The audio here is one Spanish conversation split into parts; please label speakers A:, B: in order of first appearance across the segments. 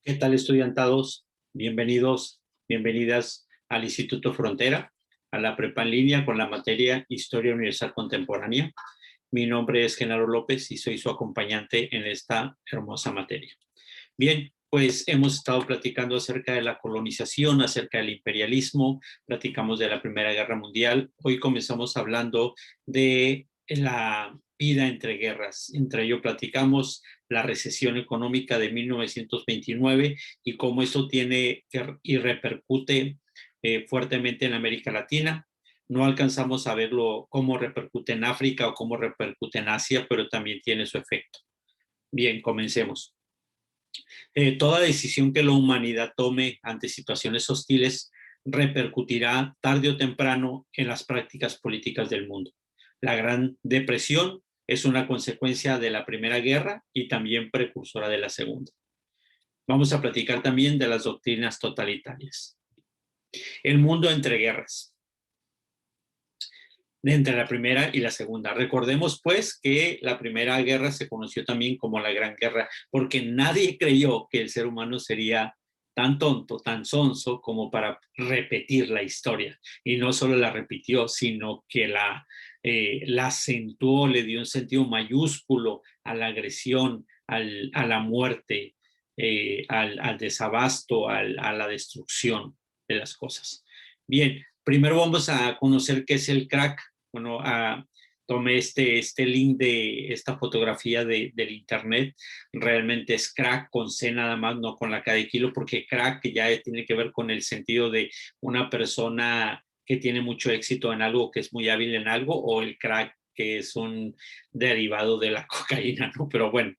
A: ¿Qué tal, estudiantados? Bienvenidos, bienvenidas al Instituto Frontera, a la prepa en línea con la materia Historia Universal Contemporánea. Mi nombre es Genaro López y soy su acompañante en esta hermosa materia. Bien, pues hemos estado platicando acerca de la colonización, acerca del imperialismo, platicamos de la Primera Guerra Mundial. Hoy comenzamos hablando de la vida entre guerras. Entre ello platicamos la recesión económica de 1929 y cómo eso tiene y repercute fuertemente en América Latina. No alcanzamos a verlo cómo repercute en África o cómo repercute en Asia, pero también tiene su efecto. Bien, comencemos. Toda decisión que la humanidad tome ante situaciones hostiles repercutirá tarde o temprano en las prácticas políticas del mundo. La Gran Depresión es una consecuencia de la Primera Guerra y también precursora de la Segunda. Vamos a platicar también de las doctrinas totalitarias. El mundo entre guerras. Entre la primera y la segunda. Recordemos pues que la Primera Guerra se conoció también como la Gran Guerra, porque nadie creyó que el ser humano sería tan tonto, tan sonso como para repetir la historia. Y no solo la repitió, sino que la acentuó, le dio un sentido mayúsculo a la agresión, a la muerte, al desabasto, a la destrucción de las cosas. Bien, primero vamos a conocer qué es el crack. Bueno, tomé este link de esta fotografía del internet. Realmente es crack con C nada más, no con la K de kilo, porque crack ya tiene que ver con el sentido de una persona que tiene mucho éxito en algo, que es muy hábil en algo, o el crack que es un derivado de la cocaína, ¿no? Pero bueno,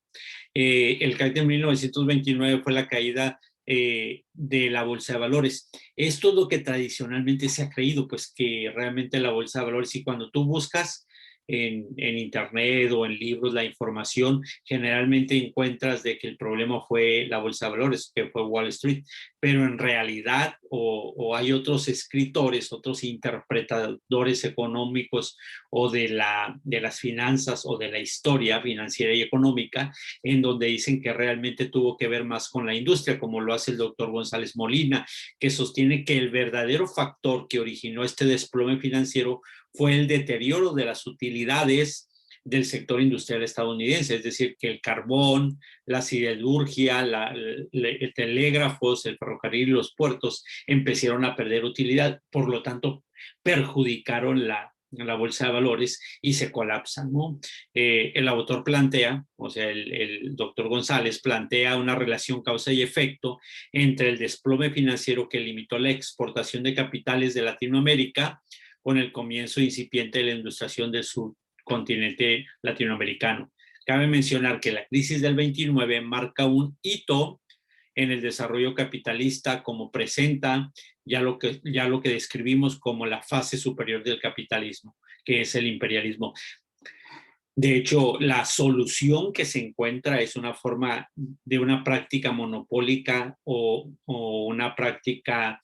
A: el crack de 1929 fue la caída de la bolsa de valores. Esto es lo que tradicionalmente se ha creído, pues que realmente la bolsa de valores, y cuando tú buscas en internet o en libros la información, generalmente encuentras de que el problema fue la bolsa de valores, que fue Wall Street, pero en realidad o hay otros escritores, otros interpretadores económicos o de las finanzas o de la historia financiera y económica, en donde dicen que realmente tuvo que ver más con la industria, como lo hace el doctor González Molina, que sostiene que el verdadero factor que originó este desplome financiero fue el deterioro de las utilidades del sector industrial estadounidense, es decir, que el carbón, la siderurgia, el telégrafos, el ferrocarril y los puertos empezaron a perder utilidad, por lo tanto perjudicaron la bolsa de valores y se colapsan, ¿no? El autor plantea, o sea, el doctor González plantea una relación causa y efecto entre el desplome financiero que limitó la exportación de capitales de Latinoamérica con el comienzo incipiente de la industrialización del subcontinente latinoamericano. Cabe mencionar que la crisis del 29 marca un hito en el desarrollo capitalista, como presenta ya lo que describimos como la fase superior del capitalismo, que es el imperialismo. De hecho, la solución que se encuentra es una forma de una práctica monopólica o una práctica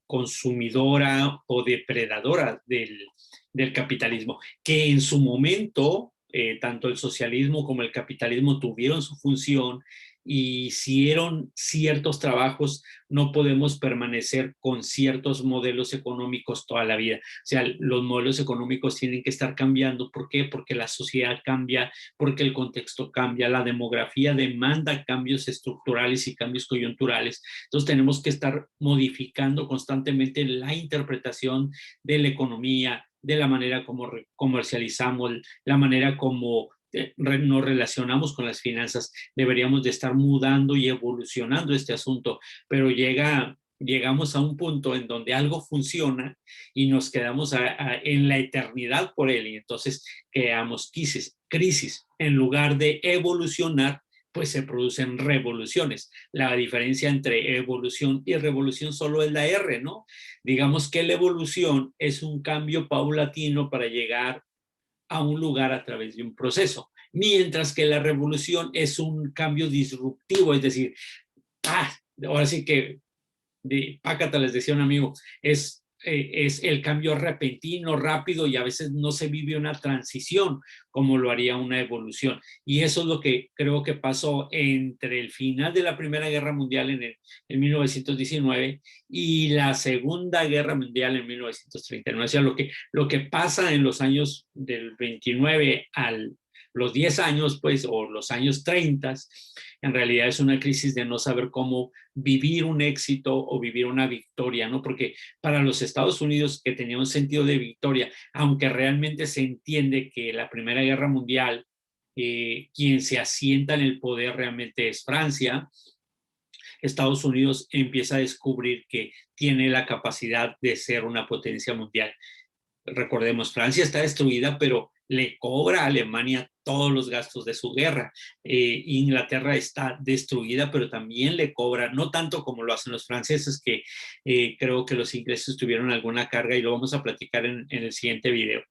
A: consumidora o depredadora del capitalismo, que en su momento, tanto el socialismo como el capitalismo tuvieron su función y hicieron ciertos trabajos. No podemos permanecer con ciertos modelos económicos toda la vida. O sea, los modelos económicos tienen que estar cambiando. ¿Por qué? Porque la sociedad cambia, porque el contexto cambia, la demografía demanda cambios estructurales y cambios coyunturales. Entonces tenemos que estar modificando constantemente la interpretación de la economía, de la manera como comercializamos, la manera como nos relacionamos con las finanzas. Deberíamos de estar mudando y evolucionando este asunto, pero llegamos a un punto en donde algo funciona y nos quedamos en la eternidad por él, y entonces creamos crisis. En lugar de evolucionar, pues se producen revoluciones. La diferencia entre evolución y revolución solo es la R, ¿no? Digamos que la evolución es un cambio paulatino para llegar a un lugar a través de un proceso, mientras que la revolución es un cambio disruptivo, es decir, ahora sí que, pácata, les decía un amigo, es es el cambio repentino, rápido, y a veces no se vive una transición como lo haría una evolución. Y eso es lo que creo que pasó entre el final de la Primera Guerra Mundial en 1919 y la Segunda Guerra Mundial en 1939. O sea, lo que pasa en los años del 29 al los 10 años, pues, o los años 30, en realidad es una crisis de no saber cómo vivir un éxito o vivir una victoria, ¿no? Porque para los Estados Unidos, que tenía un sentido de victoria, aunque realmente se entiende que la Primera Guerra Mundial, quien se asienta en el poder realmente es Francia, Estados Unidos empieza a descubrir que tiene la capacidad de ser una potencia mundial. Recordemos, Francia está destruida, pero le cobra a Alemania todos los gastos de su guerra. Inglaterra está destruida, pero también le cobra, no tanto como lo hacen los franceses, que creo que los ingleses tuvieron alguna carga, y lo vamos a platicar en el siguiente video,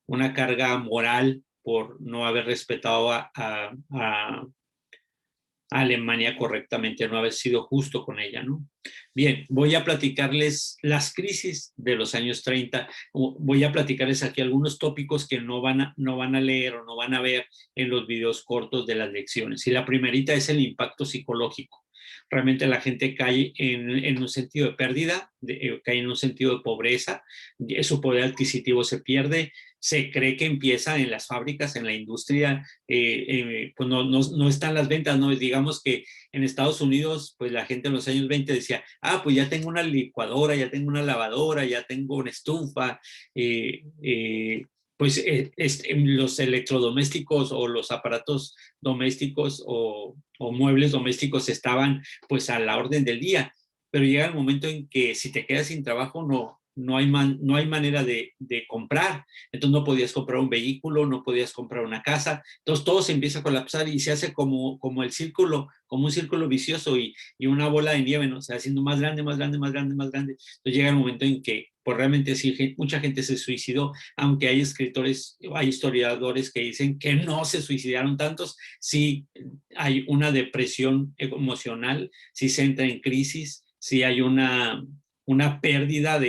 A: una carga moral por no haber respetado a Alemania correctamente, no haber sido justo con ella, ¿no? Bien, voy a platicarles las crisis de los años 30, voy a platicarles aquí algunos tópicos que no van a leer o no van a ver en los videos cortos de las lecciones. Y la primerita es el impacto psicológico. Realmente la gente cae en un sentido de pérdida, cae en un sentido de pobreza, su poder adquisitivo se pierde, se cree que empieza en las fábricas, en la industria, pues no están las ventas, ¿no? Digamos que en Estados Unidos, pues la gente en los años 20 decía, pues ya tengo una licuadora, ya tengo una lavadora, ya tengo una estufa, pues los electrodomésticos o los aparatos domésticos o muebles domésticos estaban pues a la orden del día, pero llega el momento en que si te quedas sin trabajo no hay manera de comprar. Entonces no podías comprar un vehículo, no podías comprar una casa, entonces todo se empieza a colapsar y se hace como el círculo, como un círculo vicioso y una bola de nieve, ¿no? O sea, haciendo más grande, más grande, más grande, más grande. Entonces llega el momento en que, pues realmente sí, mucha gente se suicidó, aunque hay escritores, hay historiadores que dicen que no se suicidaron tantos, sí hay una depresión emocional, sí se entra en crisis, sí hay una pérdida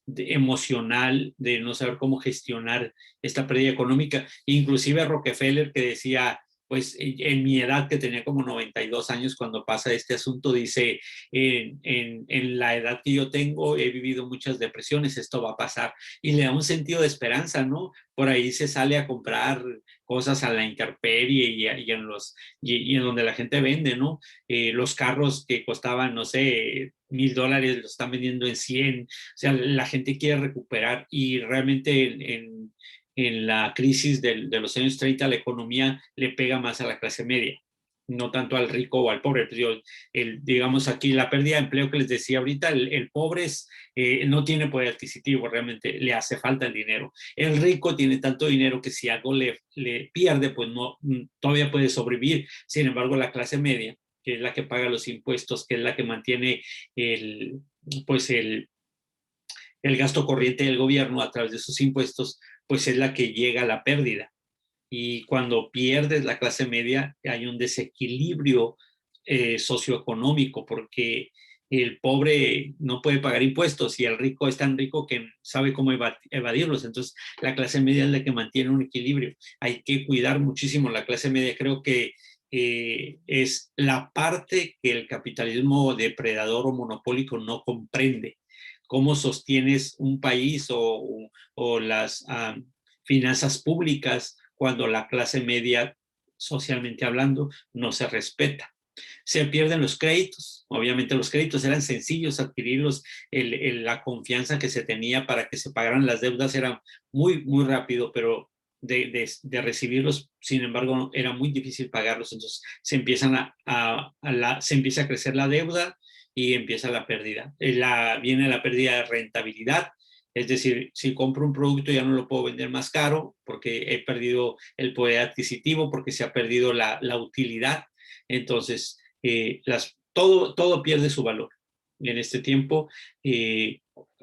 A: emocional, de no saber cómo gestionar esta pérdida económica. Inclusive Rockefeller, que decía, pues en mi edad, que tenía como 92 años cuando pasa este asunto, dice, en la edad que yo tengo he vivido muchas depresiones, esto va a pasar. Y le da un sentido de esperanza, ¿no? Por ahí se sale a comprar cosas a la intemperie y en donde la gente vende, ¿no? Los carros que costaban, no sé, $1,000 los están vendiendo en 100. O sea, la gente quiere recuperar, y realmente en la crisis de los años 30 la economía le pega más a la clase media, no tanto al rico o al pobre. Digamos aquí la pérdida de empleo que les decía ahorita, el pobre no tiene poder adquisitivo, realmente le hace falta el dinero. El rico tiene tanto dinero que si algo le pierde, pues no, todavía puede sobrevivir. Sin embargo, la clase media, que es la que paga los impuestos, que es la que mantiene el, pues el gasto corriente del gobierno a través de sus impuestos, pues es la que llega a la pérdida. Y cuando pierdes la clase media, hay un desequilibrio socioeconómico, porque el pobre no puede pagar impuestos y el rico es tan rico que sabe cómo evadirlos. Entonces, la clase media es la que mantiene un equilibrio. Hay que cuidar muchísimo la clase media. Creo que es la parte que el capitalismo depredador o monopólico no comprende. Cómo sostienes un país o las finanzas públicas cuando la clase media, socialmente hablando, no se respeta. Se pierden los créditos. Obviamente los créditos eran sencillos adquirirlos, la confianza que se tenía para que se pagaran las deudas era muy, muy rápido, pero de recibirlos, sin embargo, era muy difícil pagarlos. Entonces se se empieza a crecer la deuda y empieza la pérdida. Viene la pérdida de rentabilidad. Es decir, si compro un producto ya no lo puedo vender más caro porque he perdido el poder adquisitivo, porque se ha perdido la utilidad. Entonces, todo pierde su valor. En este tiempo,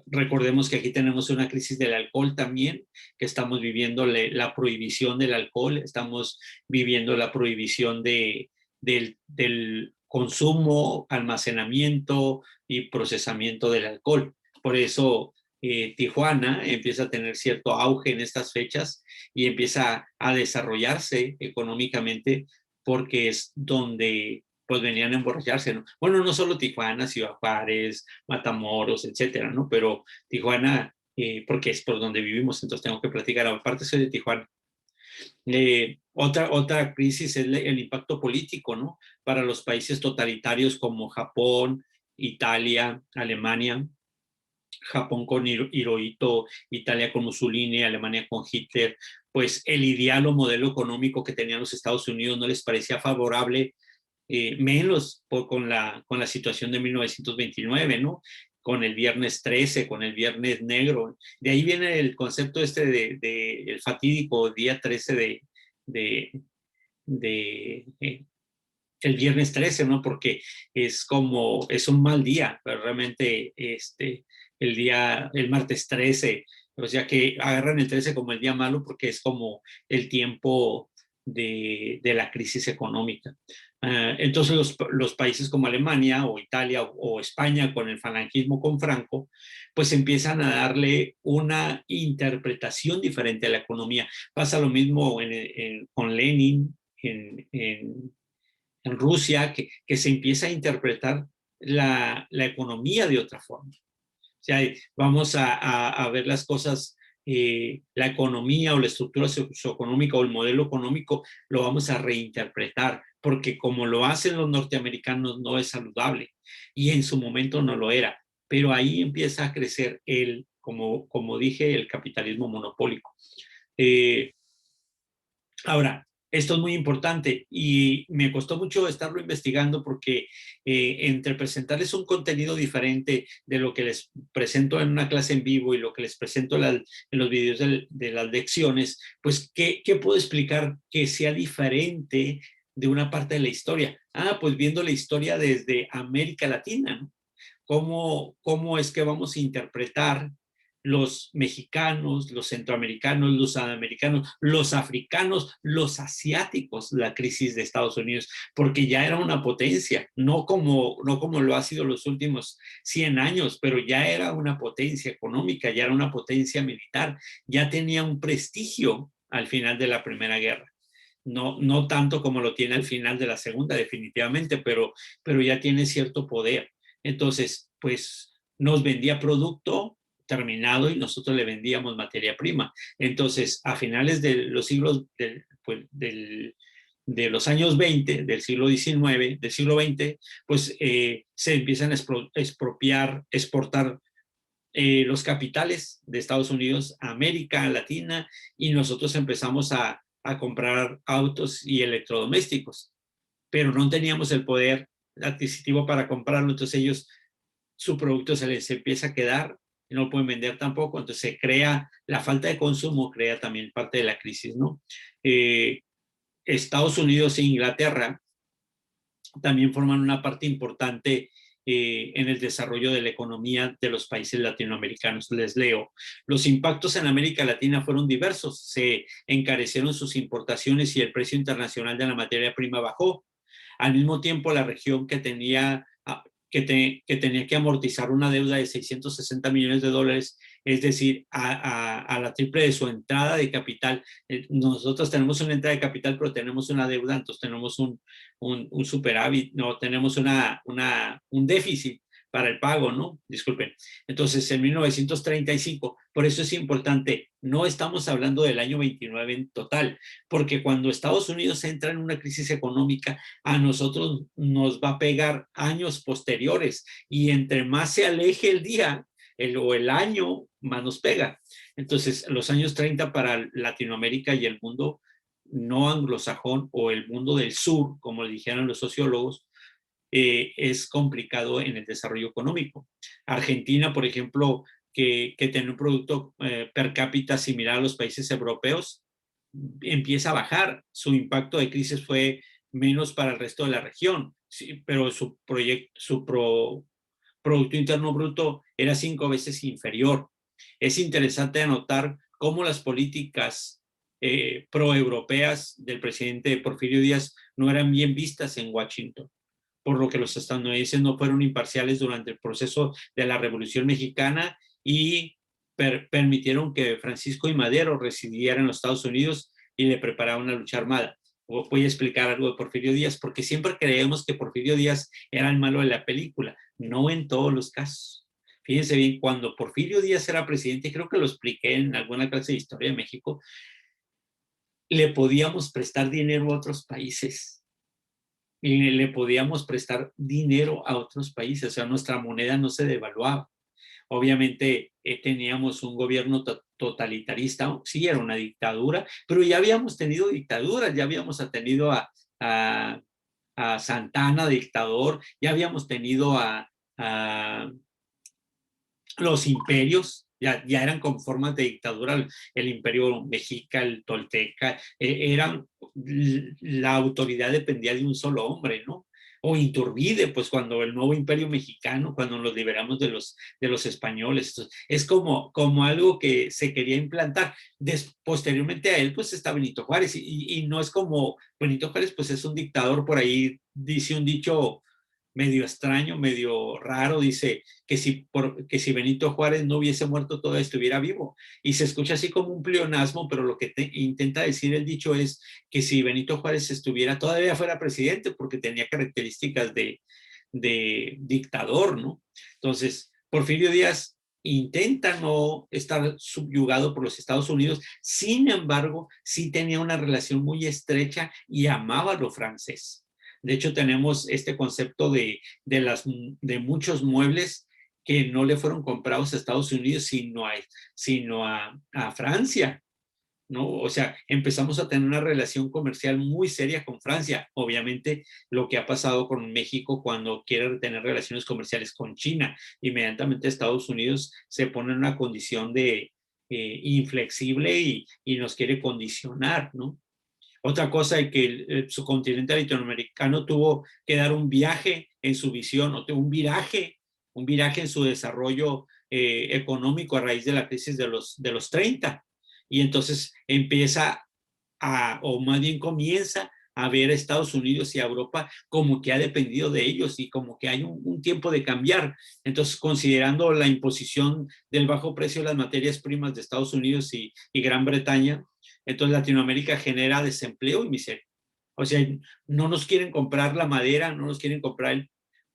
A: recordemos que aquí tenemos una crisis del alcohol también, que estamos viviendo la prohibición del alcohol, estamos viviendo la prohibición del consumo, almacenamiento y procesamiento del alcohol. Por eso Tijuana empieza a tener cierto auge en estas fechas y empieza a desarrollarse económicamente porque es donde pues venían a emborracharse, ¿no? Bueno, no solo Tijuana, Ciudad Juárez, Matamoros, etcétera, ¿no? Pero Tijuana, porque es por donde vivimos, entonces tengo que platicar, aparte soy de Tijuana. Otra crisis es el impacto político, ¿no? Para los países totalitarios como Japón, Italia, Alemania. Japón con Hirohito, Italia con Mussolini, Alemania con Hitler, pues el ideal o modelo económico que tenían los Estados Unidos no les parecía favorable, menos con la situación de 1929, ¿no? Con el viernes 13, con el viernes negro. De ahí viene el concepto este de el fatídico día 13 de, de el viernes 13, ¿no? Porque es como, es un mal día, pero realmente el martes 13, o sea que agarran el 13 como el día malo porque es como el tiempo de la crisis económica. Entonces los países como Alemania o Italia o España con el falangismo con Franco, pues empiezan a darle una interpretación diferente a la economía. Pasa lo mismo con Lenin en Rusia, que se empieza a interpretar la economía de otra forma. O sea, vamos a ver las cosas, la economía o la estructura socioeconómica o el modelo económico lo vamos a reinterpretar, porque como lo hacen los norteamericanos no es saludable y en su momento no lo era. Pero ahí empieza a crecer como dije, el capitalismo monopólico. Eh, Ahora, esto es muy importante y me costó mucho estarlo investigando porque entre presentarles un contenido diferente de lo que les presento en una clase en vivo y lo que les presento en los videos de las lecciones, pues, ¿qué puedo explicar que sea diferente de una parte de la historia? Pues viendo la historia desde América Latina, ¿no? ¿Cómo es que vamos a interpretar los mexicanos, los centroamericanos, los sudamericanos, los africanos, los asiáticos, la crisis de Estados Unidos, porque ya era una potencia, no como lo ha sido los últimos 100 años, pero ya era una potencia económica, ya era una potencia militar, ya tenía un prestigio al final de la Primera Guerra. No tanto como lo tiene al final de la Segunda, definitivamente, pero ya tiene cierto poder. Entonces, pues nos vendía producto terminado y nosotros le vendíamos materia prima. Entonces, a finales de los siglos de los años 20, del siglo XIX, del siglo XX, pues se empiezan a expropiar, exportar los capitales de Estados Unidos a América Latina y nosotros empezamos a comprar autos y electrodomésticos, pero no teníamos el poder adquisitivo para comprarlo, entonces ellos, su producto se les empieza a quedar, no lo pueden vender tampoco, entonces se crea, la falta de consumo crea también parte de la crisis, ¿no? Estados Unidos e Inglaterra también forman una parte importante en el desarrollo de la economía de los países latinoamericanos. Les leo, los impactos en América Latina fueron diversos, se encarecieron sus importaciones y el precio internacional de la materia prima bajó. Al mismo tiempo, la región que tenía que amortizar una deuda de 660 millones de dólares, es decir, a la triple de su entrada de capital. Nosotros tenemos una entrada de capital, pero tenemos una deuda, entonces tenemos un superávit, no, tenemos un déficit para el pago, ¿no? Disculpen. Entonces, en 1935, por eso es importante, no estamos hablando del año 29 en total, porque cuando Estados Unidos entra en una crisis económica, a nosotros nos va a pegar años posteriores y entre más se aleje el día o el año, más nos pega. Entonces, los años 30 para Latinoamérica y el mundo no anglosajón o el mundo del sur, como le dijeron los sociólogos, es complicado en el desarrollo económico. Argentina, por ejemplo, que tiene un producto per cápita similar a los países europeos, empieza a bajar. Su impacto de crisis fue menos para el resto de la región, sí, pero Producto Interno Bruto era 5 veces inferior. Es interesante anotar cómo las políticas proeuropeas del presidente Porfirio Díaz no eran bien vistas en Washington, por lo que los estadounidenses no fueron imparciales durante el proceso de la Revolución Mexicana y permitieron que Francisco I. Madero residiera en los Estados Unidos y le preparaban una lucha armada. Voy a explicar algo de Porfirio Díaz, porque siempre creemos que Porfirio Díaz era el malo de la película. No en todos los casos. Fíjense bien, cuando Porfirio Díaz era presidente, creo que lo expliqué en alguna clase de historia de México, le podíamos prestar dinero a otros países. Y le podíamos prestar dinero a otros países, o sea, nuestra moneda no se devaluaba. Obviamente teníamos un gobierno totalitarista, sí, era una dictadura, pero ya habíamos tenido dictaduras, ya habíamos tenido a, a Santana, dictador, ya habíamos tenido a los imperios, ya eran con formas de dictadura, el imperio mexica, el tolteca, la autoridad dependía de un solo hombre, ¿no? O Iturbide, pues cuando el nuevo imperio mexicano, cuando nos liberamos de los españoles, es como algo que se quería implantar. Posteriormente a él, pues está Benito Juárez, y no es como Benito Juárez, pues es un dictador, por ahí dice un dicho medio extraño, medio raro, dice que si Benito Juárez no hubiese muerto todavía estuviera vivo. Y se escucha así como un pleonasmo, pero lo que intenta decir el dicho es que si Benito Juárez estuviera todavía fuera presidente, porque tenía características de dictador, ¿no? Entonces, Porfirio Díaz intenta no estar subyugado por los Estados Unidos, sin embargo, sí tenía una relación muy estrecha y amaba lo francés. De hecho, tenemos este concepto de muchos muebles que no le fueron comprados a Estados Unidos, sino a Francia, ¿no? O sea, empezamos a tener una relación comercial muy seria con Francia. Obviamente, lo que ha pasado con México cuando quiere tener relaciones comerciales con China, inmediatamente Estados Unidos se pone en una condición de inflexible y nos quiere condicionar, ¿no? Otra cosa es que el subcontinente latinoamericano tuvo que dar un viaje en su visión, o un viraje en su desarrollo económico a raíz de la crisis de los 30. Y entonces empieza o más bien comienza a ver a Estados Unidos y a Europa como que ha dependido de ellos y como que hay un tiempo de cambiar. Entonces, considerando la imposición del bajo precio de las materias primas de Estados Unidos y Gran Bretaña, entonces Latinoamérica genera desempleo y miseria. O sea, no nos quieren comprar la madera, no nos quieren comprar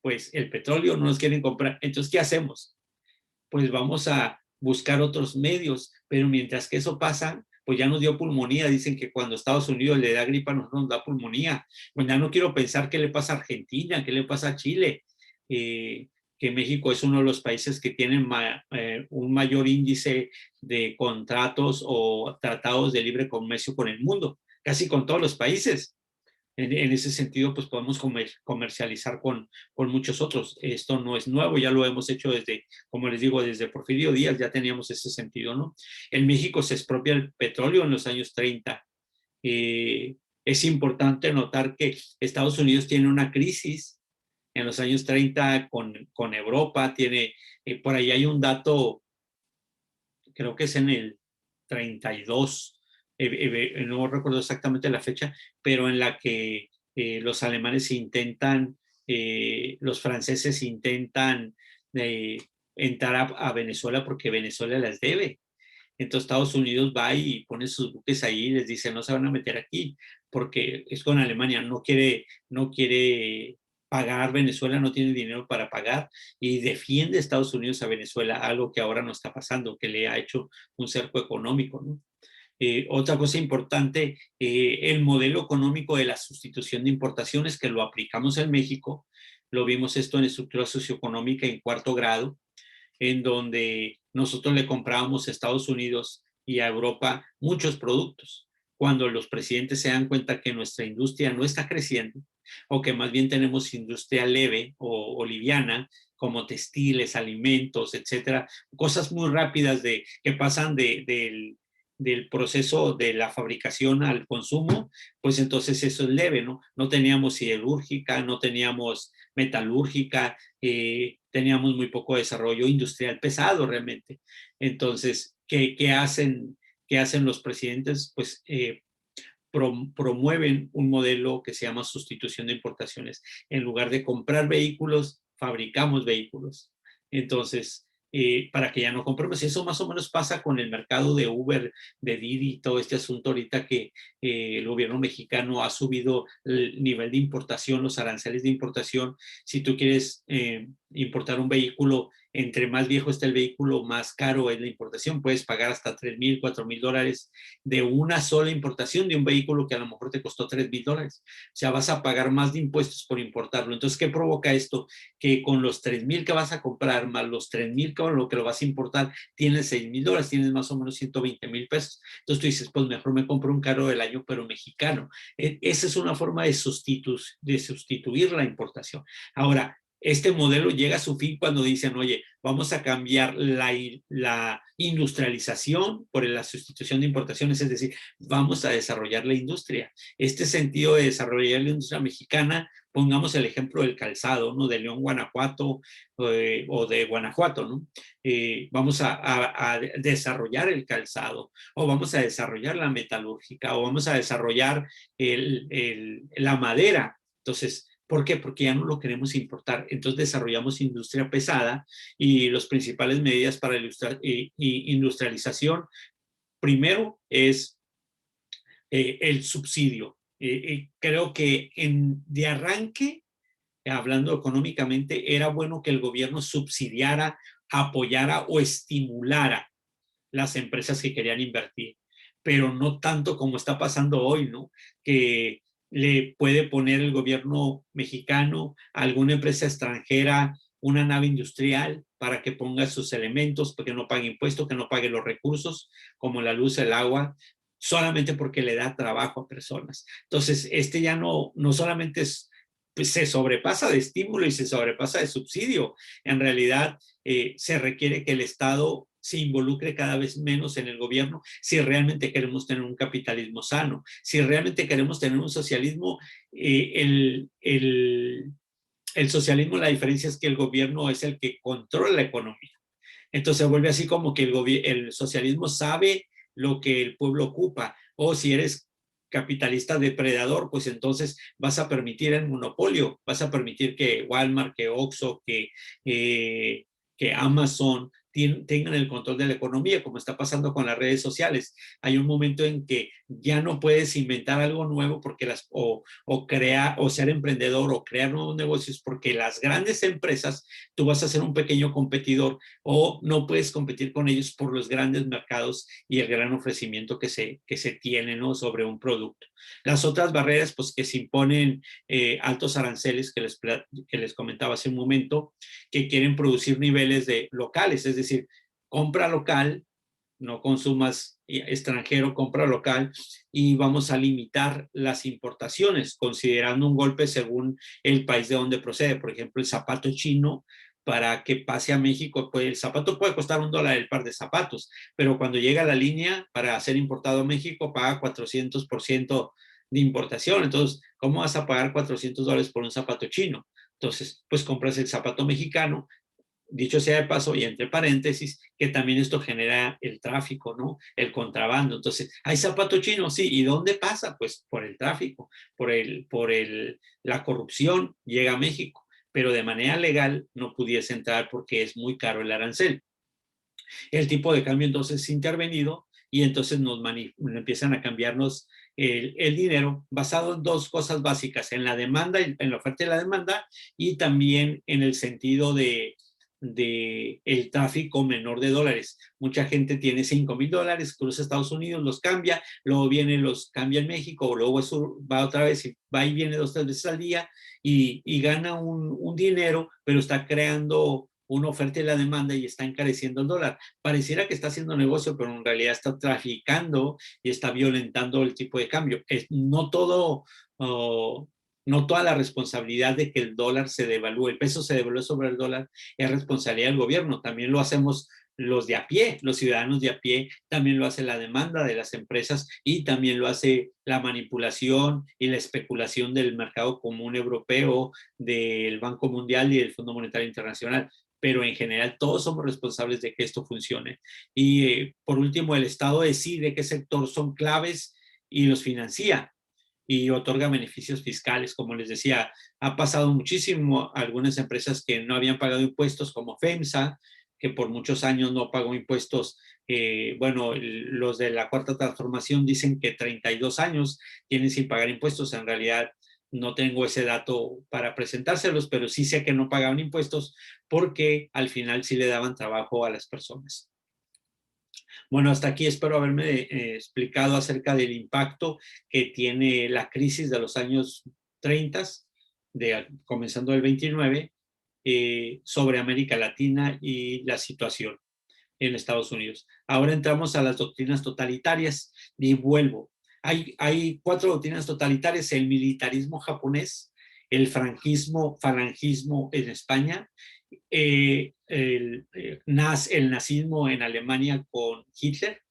A: el petróleo, no nos quieren comprar. Entonces, ¿qué hacemos? Pues vamos a buscar otros medios, pero mientras que eso pasa, pues ya nos dio pulmonía. Dicen que cuando Estados Unidos le da gripa, nos da pulmonía. Pues ya no quiero pensar qué le pasa a Argentina, qué le pasa a Chile, que México es uno de los países que tienen un mayor índice de contratos o tratados de libre comercio con el mundo, casi con todos los países. En ese sentido, pues podemos comercializar con muchos otros. Esto no es nuevo, ya lo hemos hecho desde, como les digo, desde Porfirio Díaz ya teníamos ese sentido, ¿no? En México se expropia el petróleo en los años 30. Es importante notar que Estados Unidos tiene una crisis en los años 30 con Europa, por ahí hay un dato, creo que es en el 32, no recuerdo exactamente la fecha, pero en la que los alemanes intentan, los franceses intentan entrar a Venezuela porque Venezuela les debe. Entonces Estados Unidos va y pone sus buques ahí y les dice, no se van a meter aquí, porque es con Alemania, no quiere pagar Venezuela, no tiene dinero para pagar, y defiende Estados Unidos a Venezuela, algo que ahora no está pasando, que le ha hecho un cerco económico, ¿no? Otra cosa importante, el modelo económico de la sustitución de importaciones, que lo aplicamos en México, lo vimos esto en estructura socioeconómica en cuarto grado, en donde nosotros le comprábamos a Estados Unidos y a Europa muchos productos. Cuando los presidentes se dan cuenta que nuestra industria no está creciendo, o que más bien tenemos industria leve o liviana, como textiles, alimentos, etcétera, cosas muy rápidas que pasan del proceso de la fabricación al consumo, pues entonces eso es leve, ¿no? No teníamos siderúrgica, no teníamos metalúrgica, teníamos muy poco desarrollo industrial pesado realmente. Entonces, qué hacen los presidentes? Pues promueven un modelo que se llama sustitución de importaciones. En lugar de comprar vehículos, fabricamos vehículos. Entonces, para que ya no compremos. Y eso más o menos pasa con el mercado de Uber, de Didi, todo este asunto ahorita que el gobierno mexicano ha subido el nivel de importación, los aranceles de importación. Si tú quieres importar un vehículo, entre más viejo está el vehículo, más caro es la importación. Puedes pagar hasta $3,000, $4,000 de una sola importación de un vehículo que a lo mejor te costó $3,000. O sea, vas a pagar más de impuestos por importarlo. Entonces, ¿qué provoca esto? Que con los $3,000 que vas a comprar, más los $3,000 con lo que lo vas a importar, tienes $6,000, tienes más o menos $120,000. Entonces tú dices, pues mejor me compro un carro del año, pero mexicano. Esa es una forma de sustituir la importación. Ahora, este modelo llega a su fin cuando dicen, oye, vamos a cambiar la industrialización por la sustitución de importaciones, es decir, vamos a desarrollar la industria. Este sentido de desarrollar la industria mexicana, pongamos el ejemplo del calzado, ¿no? De León, Guanajuato, o de Guanajuato, ¿no? Vamos a desarrollar el calzado, o vamos a desarrollar la metalúrgica, o vamos a desarrollar la madera. Entonces, ¿por qué? Porque ya no lo queremos importar. Entonces desarrollamos industria pesada y las principales medidas para la industrialización, primero es el subsidio. Creo que de arranque, hablando económicamente, era bueno que el gobierno subsidiara, apoyara o estimulara las empresas que querían invertir, pero no tanto como está pasando hoy, ¿no? Que le puede poner el gobierno mexicano a alguna empresa extranjera una nave industrial para que ponga sus elementos, porque no pague impuestos, que no pague los recursos, como la luz, el agua, solamente porque le da trabajo a personas. Entonces, ya no solamente pues, se sobrepasa de estímulo y se sobrepasa de subsidio. En realidad, se requiere que el Estado se involucre cada vez menos en el gobierno si realmente queremos tener un capitalismo sano, si realmente queremos tener un socialismo. El socialismo, la diferencia es que el gobierno es el que controla la economía. Entonces se vuelve así como que el socialismo sabe lo que el pueblo ocupa, o si eres capitalista depredador, pues entonces vas a permitir el monopolio, vas a permitir que Walmart, que Oxxo, que Amazon tengan el control de la economía, como está pasando con las redes sociales. Hay un momento en que ya no puedes inventar algo nuevo porque o crear o ser emprendedor o crear nuevos negocios porque las grandes empresas, tú vas a ser un pequeño competidor o no puedes competir con ellos por los grandes mercados y el gran ofrecimiento que se tiene, ¿no? Sobre un producto. Las otras barreras, pues que se imponen altos aranceles que les comentaba hace un momento, que quieren producir niveles de locales, es decir, compra local, no consumas extranjero, compra local, y vamos a limitar las importaciones, considerando un golpe según el país de donde procede. Por ejemplo, el zapato chino, para que pase a México, pues el zapato puede costar $1 el par de zapatos, pero cuando llega a la línea para ser importado a México, paga 400% de importación. Entonces, ¿cómo vas a pagar $400 por un zapato chino? Entonces, pues compras el zapato mexicano. Dicho sea de paso, y entre paréntesis, que también esto genera el tráfico, ¿no? El contrabando. Entonces, ¿hay zapato chino? Sí. ¿Y dónde pasa? Pues por el tráfico, la corrupción llega a México, pero de manera legal no pudiese entrar porque es muy caro el arancel. El tipo de cambio entonces es intervenido y entonces empiezan a cambiarnos el dinero basado en dos cosas básicas, en la demanda, en la oferta y la demanda, y también en el sentido de el tráfico menor de dólares. Mucha gente tiene $5,000, cruza a Estados Unidos, los cambia, luego viene, los cambia en México, o luego eso va otra vez, y va y viene 2, 3 veces al día y gana un dinero, pero está creando una oferta y la demanda y está encareciendo el dólar. Pareciera que está haciendo negocio, pero en realidad está traficando y está violentando el tipo de cambio. No todo, no toda la responsabilidad de que el dólar se devalúe, el peso se devalúe sobre el dólar, es responsabilidad del gobierno. También lo hacemos los de a pie, los ciudadanos de a pie, también lo hace la demanda de las empresas y también lo hace la manipulación y la especulación del mercado común europeo, del Banco Mundial y del Fondo Monetario Internacional. Pero en general todos somos responsables de que esto funcione. Y por último, el Estado decide qué sector son claves y los financia y otorga beneficios fiscales. Como les decía, ha pasado muchísimo a algunas empresas que no habían pagado impuestos, como FEMSA, que por muchos años no pagó impuestos. Bueno, los de la Cuarta Transformación dicen que 32 años tienen sin pagar impuestos. En realidad no tengo ese dato para presentárselos, pero sí sé que no pagaban impuestos porque al final sí le daban trabajo a las personas. Bueno, hasta aquí espero haberme explicado acerca del impacto que tiene la crisis de los años 30, comenzando el 29, sobre América Latina y la situación en Estados Unidos. Ahora entramos a las doctrinas totalitarias y vuelvo. Hay 4 doctrinas totalitarias: el militarismo japonés, el franquismo, falangismo en España, el nazismo en Alemania con Hitler,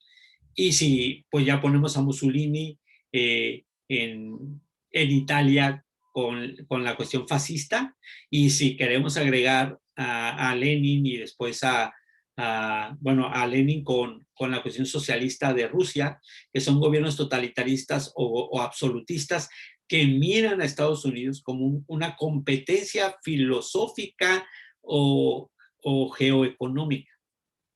A: y si pues ya ponemos a Mussolini en Italia con la cuestión fascista, y si queremos agregar a Lenin y después bueno, a Lenin con la cuestión socialista de Rusia, que son gobiernos totalitaristas o absolutistas que miran a Estados Unidos como una competencia filosófica o geoeconómica.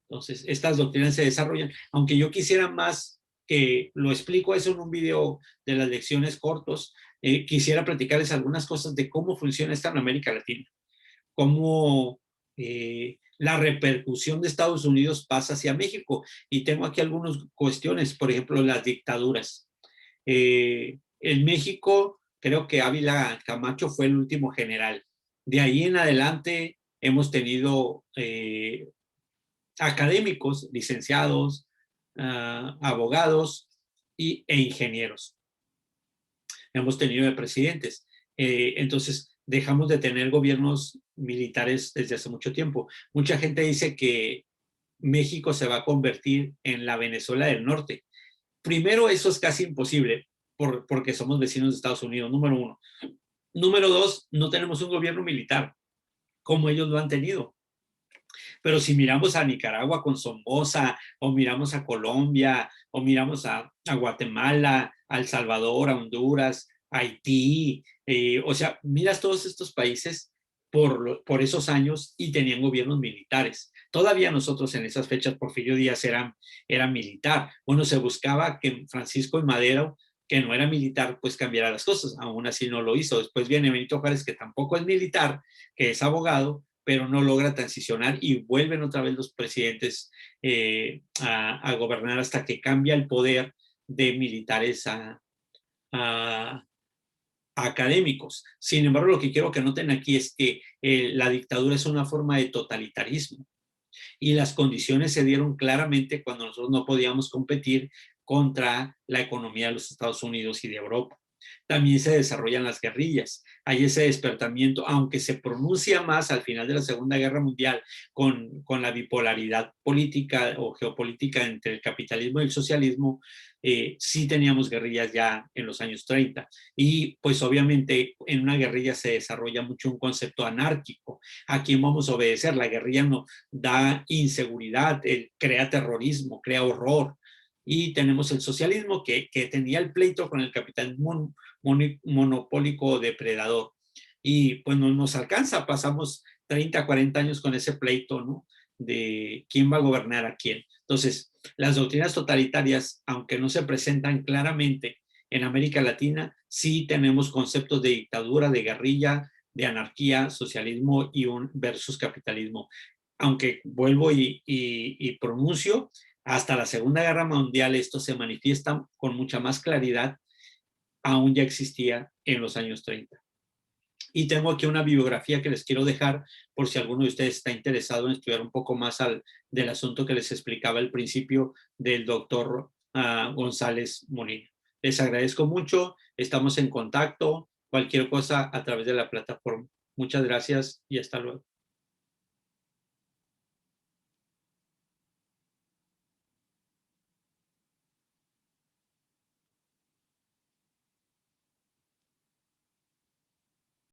A: Entonces, estas doctrinas se desarrollan, aunque yo quisiera más que lo explico eso en un video de las lecciones cortos, quisiera platicarles algunas cosas de cómo funciona esta en América Latina, cómo la repercusión de Estados Unidos pasa hacia México. Y tengo aquí algunas cuestiones, por ejemplo, las dictaduras. En México, creo que Ávila Camacho fue el último general. De ahí en adelante hemos tenido académicos, licenciados, abogados e ingenieros. Hemos tenido de presidentes. Entonces, dejamos de tener gobiernos militares desde hace mucho tiempo. Mucha gente dice que México se va a convertir en la Venezuela del Norte. Primero, eso es casi imposible porque somos vecinos de Estados Unidos, número 1. Número 2, no tenemos un gobierno militar como ellos lo han tenido. Pero si miramos a Nicaragua con Somoza, o miramos a Colombia, o miramos a Guatemala, a El Salvador, a Honduras, a Haití, o sea, miras todos estos países por esos años y tenían gobiernos militares. Todavía nosotros en esas fechas, Porfirio Díaz era militar. Bueno, se buscaba que Francisco I. Madero, que no era militar, pues cambiara las cosas. Aún así no lo hizo. Después viene Benito Juárez, que tampoco es militar, que es abogado, pero no logra transicionar y vuelven otra vez los presidentes a gobernar hasta que cambia el poder de militares a académicos. Sin embargo, lo que quiero que noten aquí es que la dictadura es una forma de totalitarismo y las condiciones se dieron claramente cuando nosotros no podíamos competir contra la economía de los Estados Unidos y de Europa. También se desarrollan las guerrillas. Hay ese despertamiento, aunque se pronuncia más al final de la Segunda Guerra Mundial con la bipolaridad política o geopolítica entre el capitalismo y el socialismo. Sí teníamos guerrillas ya en los años 30. Y pues obviamente en una guerrilla se desarrolla mucho un concepto anárquico. ¿A quién vamos a obedecer? La guerrilla no da inseguridad, crea terrorismo, crea horror. Y tenemos el socialismo que tenía el pleito con el capitalismo monopólico depredador. Y pues no nos alcanza, pasamos 30, 40 años con ese pleito, ¿no? De quién va a gobernar a quién. Entonces, las doctrinas totalitarias, aunque no se presentan claramente en América Latina, sí tenemos conceptos de dictadura, de guerrilla, de anarquía, socialismo y un versus capitalismo. Aunque vuelvo y pronuncio, hasta la Segunda Guerra Mundial esto se manifiesta con mucha más claridad, aún ya existía en los años 30. Y tengo aquí una bibliografía que les quiero dejar por si alguno de ustedes está interesado en estudiar un poco más del asunto que les explicaba al principio del doctor González Molina. Les agradezco mucho, estamos en contacto, cualquier cosa a través de la plataforma. Muchas gracias y hasta luego.